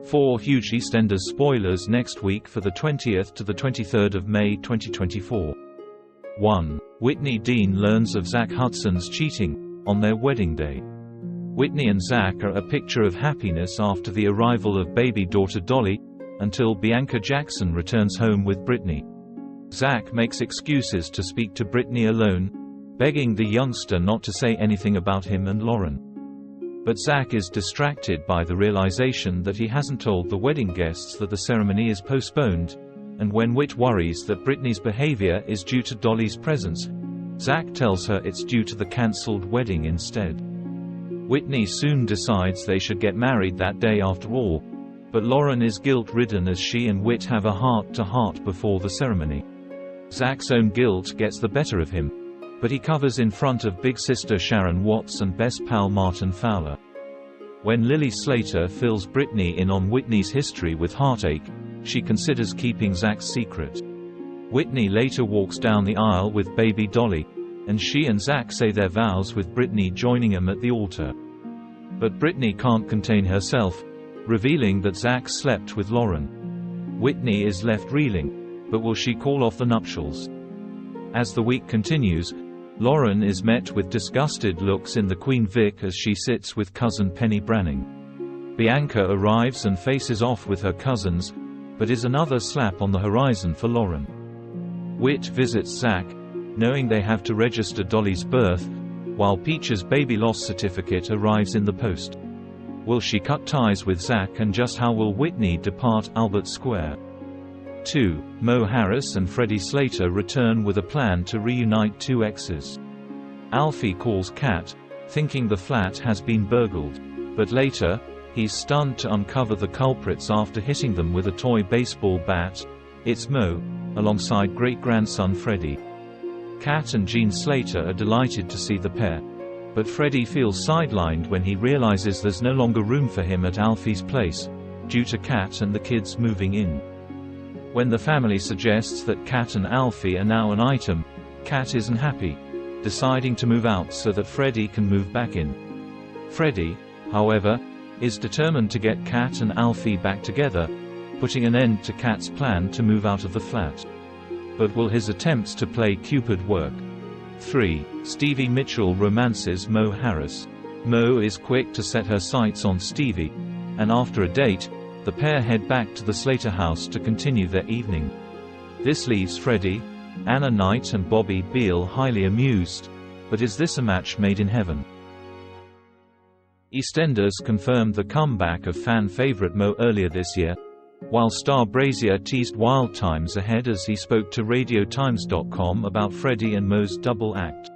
4 huge EastEnders spoilers next week for the 20th to the 23rd of May 2024. 1. Whitney Dean learns of Zack Hudson's cheating on their wedding day. Whitney and Zack are a picture of happiness after the arrival of baby daughter Dolly, until Bianca Jackson returns home with Brittany. Zack makes excuses to speak to Brittany alone, begging the youngster not to say anything about him and Lauren. But Zack is distracted by the realization that he hasn't told the wedding guests that the ceremony is postponed, and when Whit worries that Brittany's behavior is due to Dolly's presence, Zack tells her it's due to the cancelled wedding instead. Whitney soon decides they should get married that day after all, but Lauren is guilt-ridden as she and Whit have a heart-to-heart before the ceremony. Zack's own guilt gets the better of him, but he covers in front of big sister Sharon Watts and best pal Martin Fowler. When Lily Slater fills Brittany in on Whitney's history with heartache, she considers keeping Zack's secret. Whitney later walks down the aisle with baby Dolly, and she and Zack say their vows with Brittany joining them at the altar. But Brittany can't contain herself, revealing that Zack slept with Lauren. Whitney is left reeling, but will she call off the nuptials? As the week continues, Lauren is met with disgusted looks in the Queen Vic as she sits with cousin Penny Branning. Bianca arrives and faces off with her cousins, but is another slap on the horizon for Lauren. Whit visits Zack, knowing they have to register Dolly's birth, while Peach's baby loss certificate arrives in the post. Will she cut ties with Zack, and just how will Whitney depart Albert Square? 2. Mo Harris and Freddie Slater return with a plan to reunite 2 exes. Alfie calls Kat, thinking the flat has been burgled, but later, he's stunned to uncover the culprits after hitting them with a toy baseball bat. It's Mo, alongside great-grandson Freddie. Kat and Jean Slater are delighted to see the pair, but Freddie feels sidelined when he realizes there's no longer room for him at Alfie's place, due to Kat and the kids moving in. When the family suggests that Kat and Alfie are now an item, Kat isn't happy, deciding to move out so that Freddie can move back in. Freddie, however, is determined to get Kat and Alfie back together, putting an end to Kat's plan to move out of the flat. But will his attempts to play Cupid work? 3. Stevie Mitchell romances Mo Harris. Mo is quick to set her sights on Stevie, and after a date, the pair head back to the Slater house to continue their evening. This leaves Freddie, Anna Knight and Bobby Beale highly amused, but is this a match made in heaven? EastEnders confirmed the comeback of fan favorite Mo earlier this year, while star Brazier teased wild times ahead as he spoke to RadioTimes.com about Freddie and Mo's double act.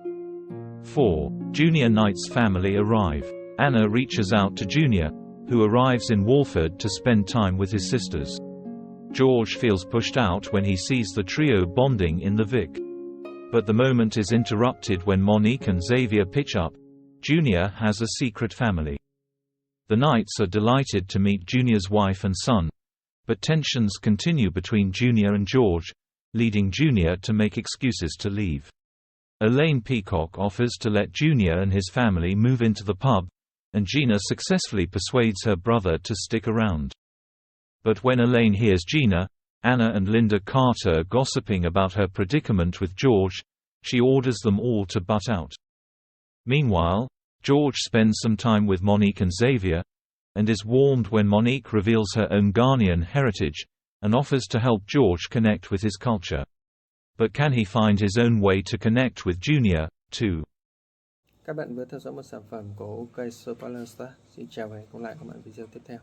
4. Junior Knight's family arrive. Anna reaches out to Junior, who arrives in Walford to spend time with his sisters. George feels pushed out when he sees the trio bonding in the Vic. But the moment is interrupted when Monique and Xavier pitch up. Junior has a secret family. The Knights are delighted to meet Junior's wife and son, but tensions continue between Junior and George, leading Junior to make excuses to leave. Elaine Peacock offers to let Junior and his family move into the pub, and Gina successfully persuades her brother to stick around. But when Elaine hears Gina, Anna and Linda Carter gossiping about her predicament with George, she orders them all to butt out. Meanwhile, George spends some time with Monique and Xavier, and is warmed when Monique reveals her own Ghanaian heritage, and offers to help George connect with his culture. But can he find his own way to connect with Junior, too? Các bạn vừa theo dõi một sản phẩm của OK Spoilers. Xin chào và hẹn gặp lại các bạn video tiếp theo.